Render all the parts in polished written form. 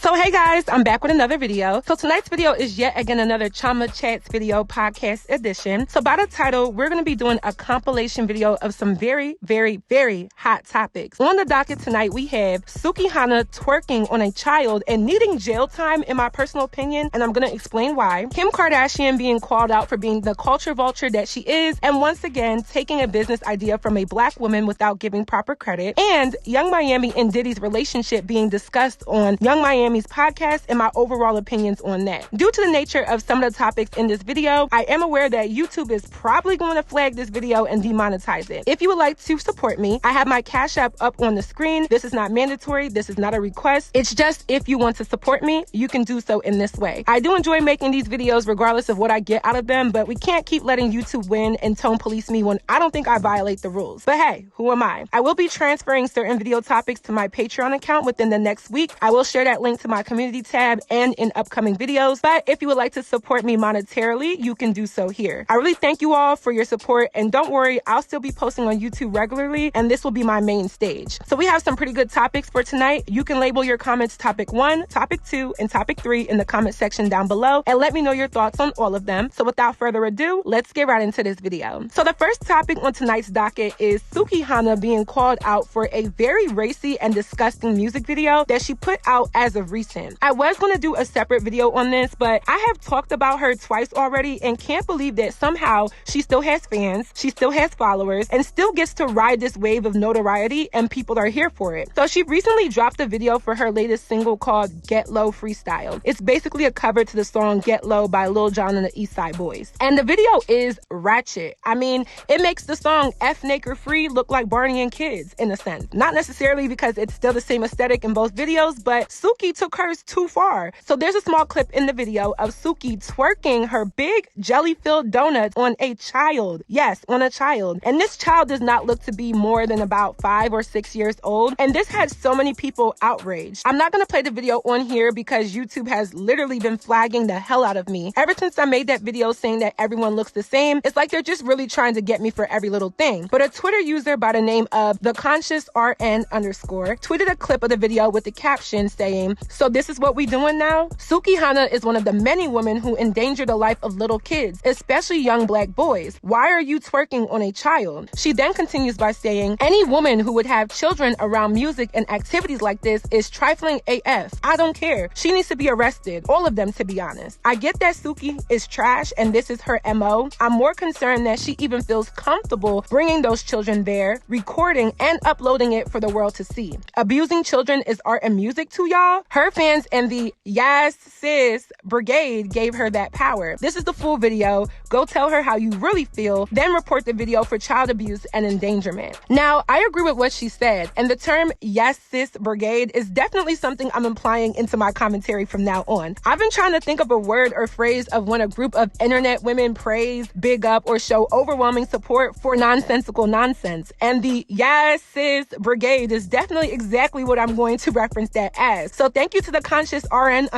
So hey guys, I'm back with another video. So tonight's video is yet again another Chioma Chats video podcast edition. So by the title, we're going to be doing a compilation video of some very, very, very hot topics. On the docket tonight, we have Sukihana twerking on a child and needing jail time in my personal opinion, and I'm going to explain why. Kim Kardashian being called out for being the culture vulture that she is, and once again, taking a business idea from a black woman without giving proper credit, and Young Miami and Diddy's relationship being discussed on Young Miami's podcast and my overall opinions on that. Due to the nature of some of the topics in this video, I am aware that YouTube is probably going to flag this video and demonetize it. If you would like to support me, I have my Cash App up on the screen. This is not mandatory. This is not a request. It's just if you want to support me, you can do so in this way. I do enjoy making these videos regardless of what I get out of them, but we can't keep letting YouTube win and tone police me when I don't think I violate the rules. But hey, who am I? I will be transferring certain video topics to my Patreon account within the next week. I will share that link to my community tab and in upcoming videos. But if you would like to support me monetarily, you can do so here. I really thank you all for your support, and don't worry, I'll still be posting on YouTube regularly, and this will be my main stage. So we have some pretty good topics for tonight. You can label your comments topic 1, topic 2, and topic 3 in the comment section down below, and let me know your thoughts on all of them. So without further ado, let's get right into this video. So the first topic on tonight's docket is Sukihana being called out for a very racy and disgusting music video that she put out as of recent. I was going to do a separate video on this, but I have talked about her twice already and can't believe that somehow she still has fans, she still has followers, and still gets to ride this wave of notoriety, and people are here for it. So she recently dropped a video for her latest single called Get Low Freestyle. It's basically a cover to the song Get Low by Lil Jon and the East Side Boys. And the video is ratchet. I mean, it makes the song F Naker Free look like Barney and Kids in a sense. Not necessarily because it's still the same aesthetic in both videos, but Suki took hers too far. So there's a small clip in the video of Suki twerking her big jelly-filled donuts on a child. Yes, on a child. And this child does not look to be more than about 5 or 6 years old. And this had so many people outraged. I'm not going to play the video on here because YouTube has literally been flagging the hell out of me. Ever since I made that video saying that everyone looks the same, it's like they're just really trying to get me for every little thing. But a Twitter user by the name of _RN_ tweeted a clip of the video with the caption saying, "So this is what we doing now? Sukihana is one of the many women who endanger the life of little kids, especially young black boys. Why are you twerking on a child?" She then continues by saying, "Any woman who would have children around music and activities like this is trifling AF. I don't care. She needs to be arrested. All of them, to be honest. I get that Suki is trash and this is her MO. I'm more concerned that she even feels comfortable bringing those children there, recording and uploading it for the world to see. Abusing children is art and music to y'all?" Her fans and the Yes Sis Brigade gave her that power. This is the full video. Go tell her how you really feel, then report the video for child abuse and endangerment. Now, I agree with what she said, and the term Yes Sis Brigade is definitely something I'm implying into my commentary from now on. I've been trying to think of a word or phrase of when a group of internet women praise, big up, or show overwhelming support for nonsensical nonsense, and the Yes Sis Brigade is definitely exactly what I'm going to reference that as. So thank you to the conscious RN_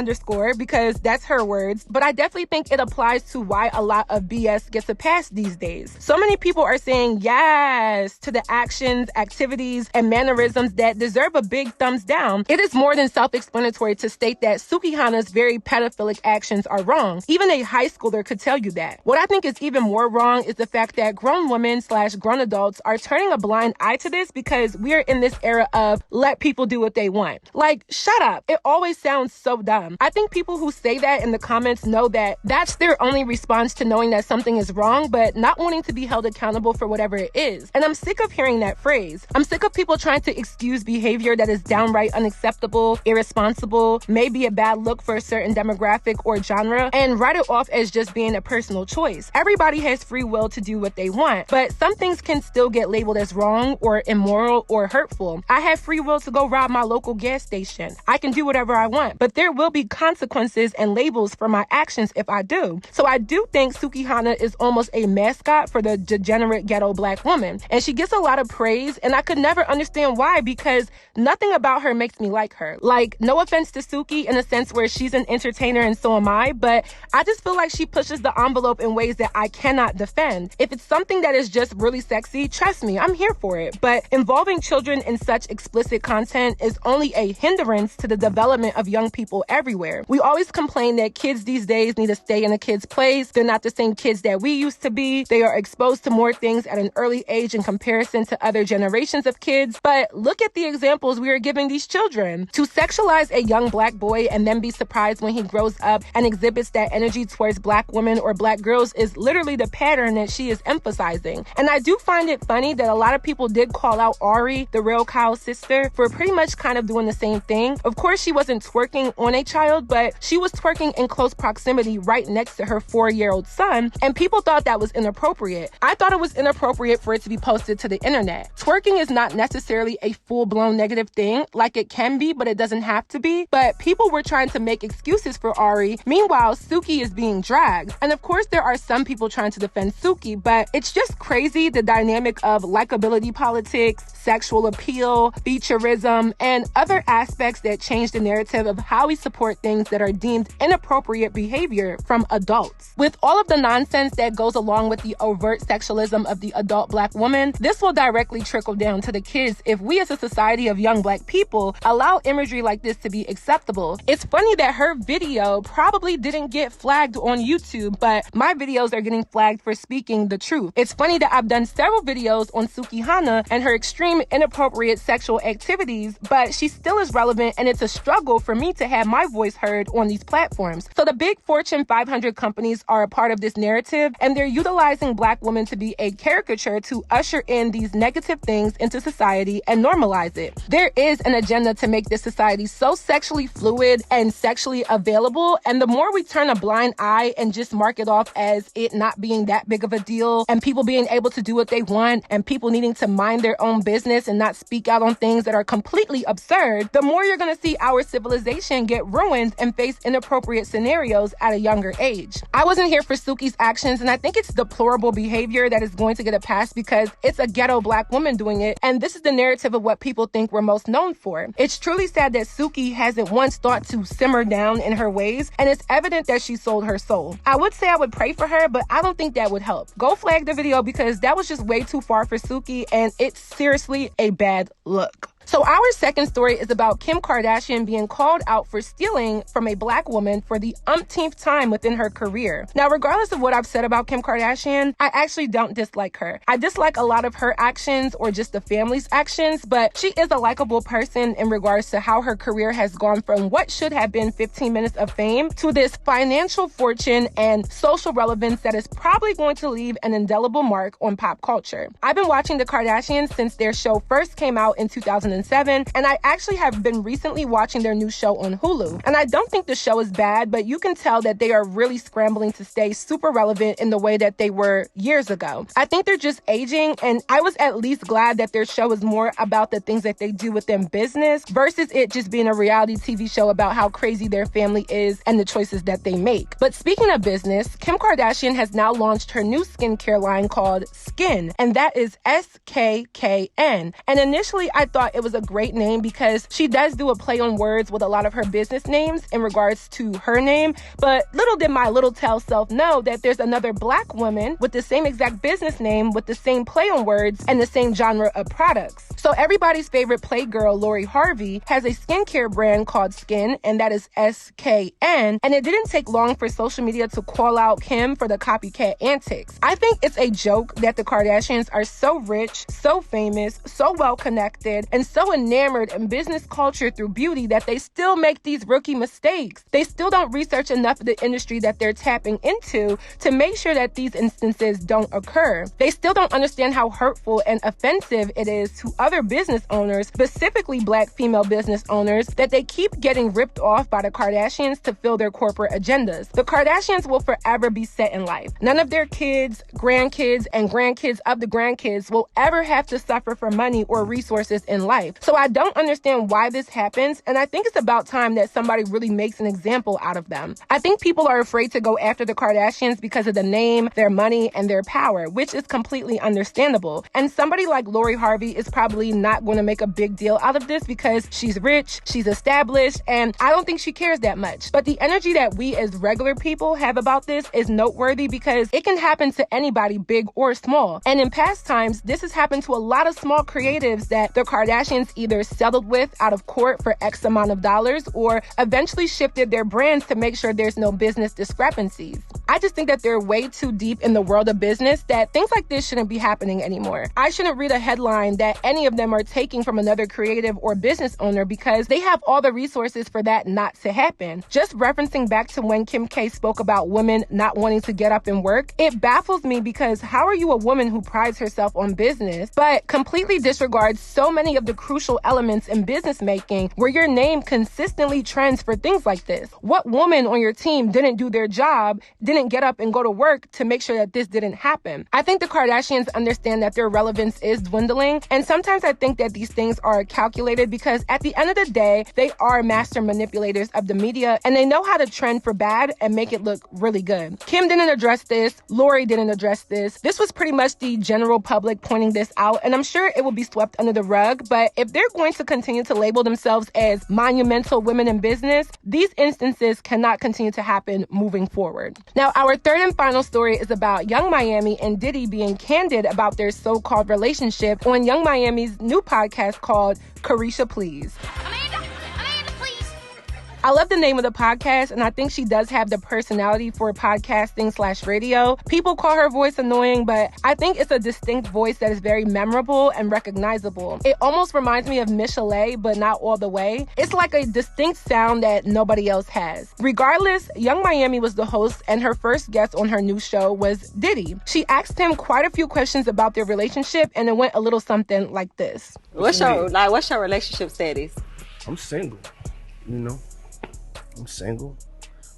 because that's her words, but I definitely think it applies to why a lot of BS gets a pass these days. So many people are saying yes to the actions, activities, and mannerisms that deserve a big thumbs down. It is more than self-explanatory to state that Sukihana's very pedophilic actions are wrong. Even a high schooler could tell you that. What I think is even more wrong is the fact that grown women / grown adults are turning a blind eye to this because we are in this era of let people do what they want. Like, shut up. It always sounds so dumb. I think people who say that in the comments know that that's their only response to knowing that something is wrong, but not wanting to be held accountable for whatever it is. And I'm sick of hearing that phrase. I'm sick of people trying to excuse behavior that is downright unacceptable, irresponsible, maybe a bad look for a certain demographic or genre, and write it off as just being a personal choice. Everybody has free will to do what they want, but some things can still get labeled as wrong or immoral or hurtful. I have free will to go rob my local gas station. I can do whatever I want, but there will be consequences and labels for my actions if I do. So I do think Sukihana is almost a mascot for the degenerate ghetto black woman, and she gets a lot of praise, and I could never understand why, because nothing about her makes me like her. Like, no offense to Suki in a sense where she's an entertainer and so am I, but I just feel like she pushes the envelope in ways that I cannot defend. If it's something that is just really sexy, trust me, I'm here for it. But involving children in such explicit content is only a hindrance to the development of young people everywhere. We always complain that kids these days need to stay in a kid's place. They're not the same kids that we used to be. They are exposed to more things at an early age in comparison to other generations of kids. But look at the examples we are giving these children. To sexualize a young black boy and then be surprised when he grows up and exhibits that energy towards black women or black girls is literally the pattern that she is emphasizing. And I do find it funny that a lot of people did call out Ari, the real Kyle's sister, for pretty much kind of doing the same thing. Of course, she wasn't twerking on a child, but she was twerking in close proximity right next to her 4-year-old son, and people thought that was inappropriate. I thought it was inappropriate for it to be posted to the internet. Twerking is not necessarily a full-blown negative thing, like it can be, but it doesn't have to be. But people were trying to make excuses for Ari. Meanwhile, Suki is being dragged. And of course, there are some people trying to defend Suki, but it's just crazy the dynamic of likability politics, sexual appeal, featureism, and other aspects that change the narrative of how we support things that are deemed inappropriate behavior from adults. With all of the nonsense that goes along with the overt sexualism of the adult black woman, this will directly trickle down to the kids if we as a society of young black people allow imagery like this to be acceptable. It's funny that her video probably didn't get flagged on YouTube, but my videos are getting flagged for speaking the truth. It's funny that I've done several videos on Sukihana and her extreme inappropriate sexual activities, but she still is relevant, and it's a struggle for me to have my voice heard on these platforms. So the big Fortune 500 companies are a part of this narrative, and they're utilizing black women to be a caricature to usher in these negative things into society and normalize it. There is an agenda to make this society so sexually fluid and sexually available, and the more we turn a blind eye and just mark it off as it not being that big of a deal, and people being able to do what they want, and people needing to mind their own business and not speak out on things that are completely absurd, the more you're going to see our civilization get ruined and face inappropriate scenarios at a younger age. I wasn't here for Suki's actions, and I think it's deplorable behavior that is going to get a pass because it's a ghetto black woman doing it, and this is the narrative of what people think we're most known for. It's truly sad that Suki hasn't once thought to simmer down in her ways, and it's evident that she sold her soul. I would say I would pray for her, but I don't think that would help. Go flag the video because that was just way too far for Suki, and it's seriously a bad look. So our second story is about Kim Kardashian being called out for stealing from a black woman for the umpteenth time within her career. Now, regardless of what I've said about Kim Kardashian, I actually don't dislike her. I dislike a lot of her actions or just the family's actions, but she is a likable person in regards to how her career has gone from what should have been 15 minutes of fame to this financial fortune and social relevance that is probably going to leave an indelible mark on pop culture. I've been watching the Kardashians since their show first came out in 2007, and I actually have been recently watching their new show on Hulu. And I don't think the show is bad, but you can tell that they are really scrambling to stay super relevant in the way that they were years ago. I think they're just aging, and I was at least glad that their show is more about the things that they do within business versus it just being a reality TV show about how crazy their family is and the choices that they make. But speaking of business, Kim Kardashian has now launched her new skincare line called Skin, and that is SKKN. And initially I thought it was a great name because she does do a play on words with a lot of her business names in regards to her name, but little did my little tell self know that there's another black woman with the same exact business name with the same play on words and the same genre of products. So everybody's favorite playgirl, Lori Harvey, has a skincare brand called Skin, and that is SKN, and it didn't take long for social media to call out Kim for the copycat antics. I think it's a joke that the Kardashians are so rich, so famous, so well connected, and so enamored in business culture through beauty that they still make these rookie mistakes. They still don't research enough of the industry that they're tapping into to make sure that these instances don't occur. They still don't understand how hurtful and offensive it is to other business owners, specifically black female business owners, that they keep getting ripped off by the Kardashians to fill their corporate agendas. The Kardashians will forever be set in life. None of their kids, grandkids, and grandkids of the grandkids will ever have to suffer for money or resources in life. So I don't understand why this happens, and I think it's about time that somebody really makes an example out of them. I think people are afraid to go after the Kardashians because of the name, their money, and their power, which is completely understandable. And somebody like Lori Harvey is probably probably not going to make a big deal out of this because she's rich, she's established, and I don't think she cares that much. But the energy that we as regular people have about this is noteworthy because it can happen to anybody, big or small. And in past times, this has happened to a lot of small creatives that the Kardashians either settled with out of court for X amount of dollars or eventually shifted their brands to make sure there's no business discrepancies. I just think that they're way too deep in the world of business that things like this shouldn't be happening anymore. I shouldn't read a headline that any of them are taking from another creative or business owner because they have all the resources for that not to happen. Just referencing back to when Kim K spoke about women not wanting to get up and work, it baffles me because how are you a woman who prides herself on business but completely disregards so many of the crucial elements in business making where your name consistently trends for things like this? What woman on your team didn't do their job, didn't get up and go to work to make sure that this didn't happen? I think the Kardashians understand that their relevance is dwindling, and sometimes I think that these things are calculated because at the end of the day, they are master manipulators of the media and they know how to trend for bad and make it look really good. Kim didn't address this. Lori didn't address this. This was pretty much the general public pointing this out, and I'm sure it will be swept under the rug, but if they're going to continue to label themselves as monumental women in business, these instances cannot continue to happen moving forward. Now, our third and final story is about Young Miami and Diddy being candid about their so-called relationship on Young Miami's new podcast called Caresha, Please. I love the name of the podcast, and I think she does have the personality for podcasting/radio. People call her voice annoying, but I think it's a distinct voice that is very memorable and recognizable. It almost reminds me of Michelet, but not all the way. It's like a distinct sound that nobody else has. Regardless, Young Miami was the host, and her first guest on her new show was Diddy. She asked him quite a few questions about their relationship, and it went a little something like this. What's your relationship status? I'm single, you know. I'm single,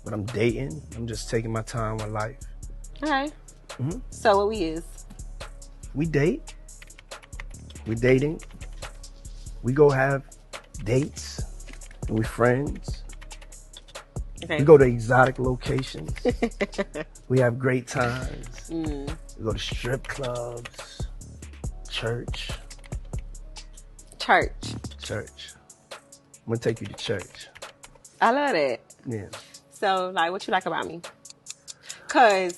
but I'm dating. I'm just taking my time with life. All right. So what we is? We date. We dating. We go have dates. We friends. Okay. We go to exotic locations. We have great times. We go to strip clubs. Church. Church. I'm gonna take you to church. I love that. Yeah. So, like, what you like about me? Because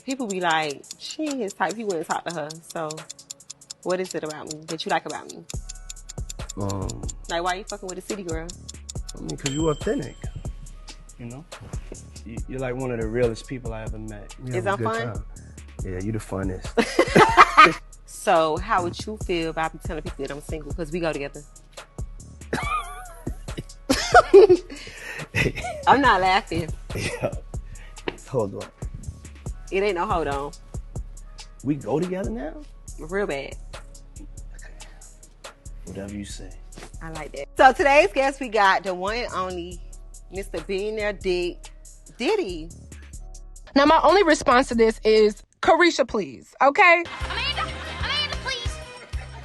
people be like, she ain't his type. He wouldn't talk to her. So, what is it about me that you like about me? Like, why you fucking with a city girl? I mean, because you're authentic. You know? You're like one of the realest people I ever met. Is that fun? Time. Yeah, you the funnest. So, how would you feel about me telling people that I'm single? Because we go together. I'm not laughing. Yeah. Hold on. It ain't no hold on. We go together now? Real bad. Okay. Whatever you say. I like that. So today's guest, we got the one and only Mr. Billionaire Diddy. Now, my only response to this is Caresha, please. Okay?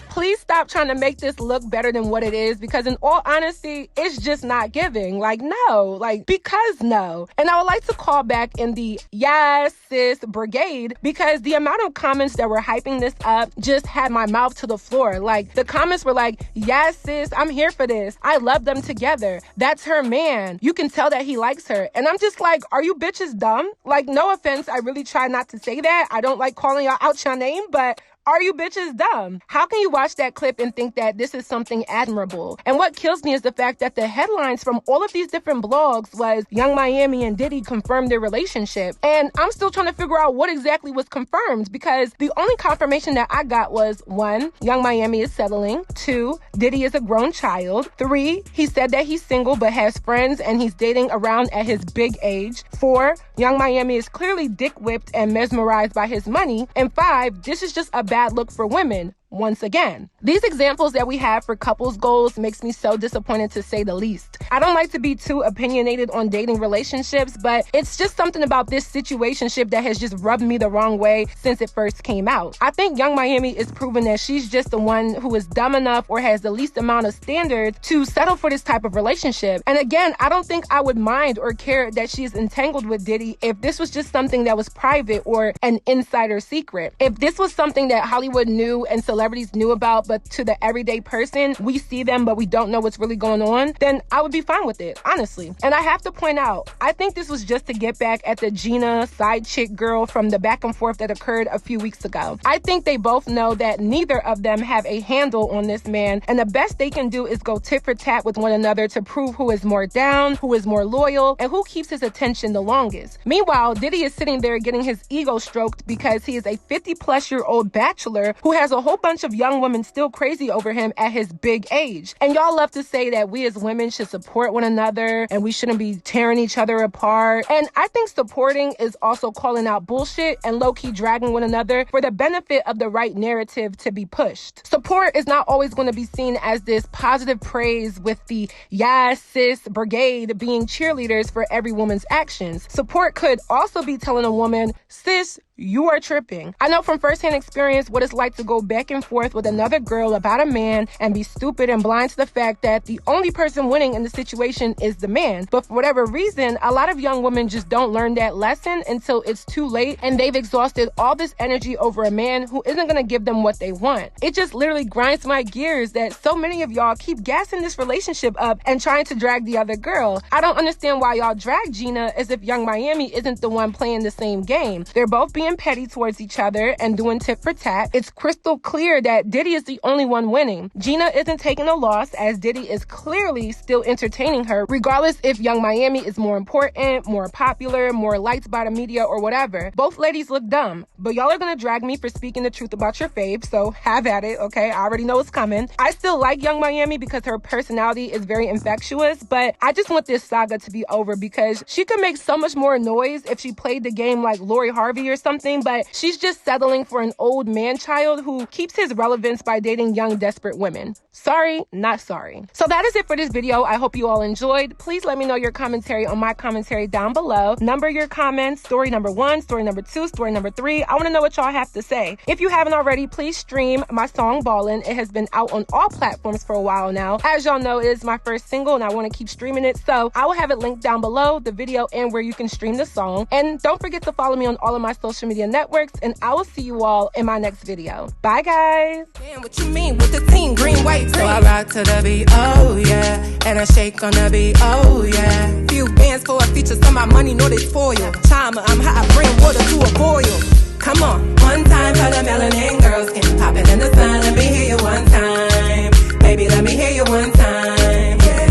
Please stop trying to make this look better than what it is, because in all honesty, it's just not giving. Like, no. Like, because no. And I would like to call back in the yes, sis brigade, because the amount of comments that were hyping this up just had my mouth to the floor. Like, the comments were like, yes, sis, I'm here for this. I love them together. That's her man. You can tell that he likes her. And I'm just like, are you bitches dumb? Like, no offense. I really try not to say that. I don't like calling y'all out your name, but are you bitches dumb? How can you watch that clip and think that this is something admirable? And what kills me is the fact that the headlines from all of these different blogs was Young Miami and Diddy confirmed their relationship. And I'm still trying to figure out what exactly was confirmed, because the only confirmation that I got was 1, Young Miami is settling. 2, Diddy is a grown child. 3, he said that he's single but has friends and he's dating around at his big age. 4, Young Miami is clearly dick whipped and mesmerized by his money. And 5, this is just a bad look for women. Once again, these examples that we have for couples goals makes me so disappointed, to say the least. I don't like to be too opinionated on dating relationships, but it's just something about this situationship that has just rubbed me the wrong way since it first came out. I think Young Miami is proving that she's just the one who is dumb enough or has the least amount of standards to settle for this type of relationship. And again, I don't think I would mind or care that she's entangled with Diddy if this was just something that was private or an insider secret. If this was something that Hollywood knew and celebrities celebrities knew about, but to the everyday person, we see them, but we don't know what's really going on, then I would be fine with it, honestly. And I have to point out, I think this was just to get back at the Gina side chick girl from the back and forth that occurred a few weeks ago. I think they both know that neither of them have a handle on this man, and the best they can do is go tit for tat with one another to prove who is more down, who is more loyal, and who keeps his attention the longest. Meanwhile, Diddy is sitting there getting his ego stroked because he is a 50-plus-year-old bachelor who has a whole bunch of young women still crazy over him at his big age. And y'all love to say that we as women should support one another and we shouldn't be tearing each other apart. And I think supporting is also calling out bullshit and low-key dragging one another for the benefit of the right narrative to be pushed. Support is not always going to be seen as this positive praise with the yes sis brigade being cheerleaders for every woman's actions. Support could also be telling a woman, sis, you are tripping. I know from firsthand experience what it's like to go back and forth with another girl about a man and be stupid and blind to the fact that the only person winning in the situation is the man. But for whatever reason, a lot of young women just don't learn that lesson until it's too late and they've exhausted all this energy over a man who isn't going to give them what they want. It just literally grinds my gears that so many of y'all keep gassing this relationship up and trying to drag the other girl. I don't understand why y'all drag Gina as if Young Miami isn't the one playing the same game. They're both being petty towards each other and doing tit for tat. It's crystal clear that Diddy is the only one winning. Gina isn't taking a loss as Diddy is clearly still entertaining her, regardless if Young Miami is more important, more popular, more liked by the media or whatever. Both ladies look dumb, but y'all are gonna drag me for speaking the truth about your fave, so have at it, okay? I already know it's coming. I still like Young Miami because her personality is very infectious, but I just want this saga to be over because she could make so much more noise if she played the game like Lori Harvey or something, but she's just settling for an old man-child who keeps his relevance by dating young, desperate women. Sorry, not sorry. So that is it for this video. I hope you all enjoyed. Please let me know your commentary on my commentary down below. Number your comments, story number 1, story number 2, story number 3. I want to know what y'all have to say. If you haven't already, please stream my song Ballin'. It has been out on all platforms for a while now. As y'all know, it is my first single and I want to keep streaming it, so I will have it linked down below, the video and where you can stream the song. And don't forget to follow me on all of my social media networks, and I will see you all in my next video. Bye, guys. Damn, what you mean with the team, green, white, green? So I rock to the beat, oh yeah, and I shake on the beat, oh yeah. Few bands for a feature, some of my money know they spoil. Chioma, I'm hot, I bring water to a boil. Come on, one time for the melanin girls, skin popping in the sun. Let me hear you one time, baby. Let me hear you one time. Yeah.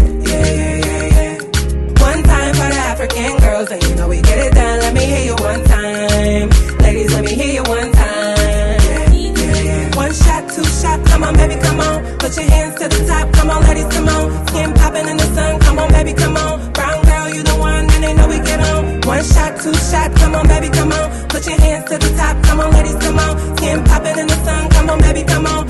One time for the African girls, and you know we get it done. Let me hear you one time. Ladies, let me hear you one time. Yeah. One shot, two shot, come on, baby, come on. Put your hands to the top, come on, ladies, come on. Skin popping in the sun, come on, baby, come on. Brown girl, you the one, and they know we get on. One shot, two shot, come on, baby, come on. Put your hands to the top, come on, ladies, come on. Skin popping in the sun, come on, baby, come on.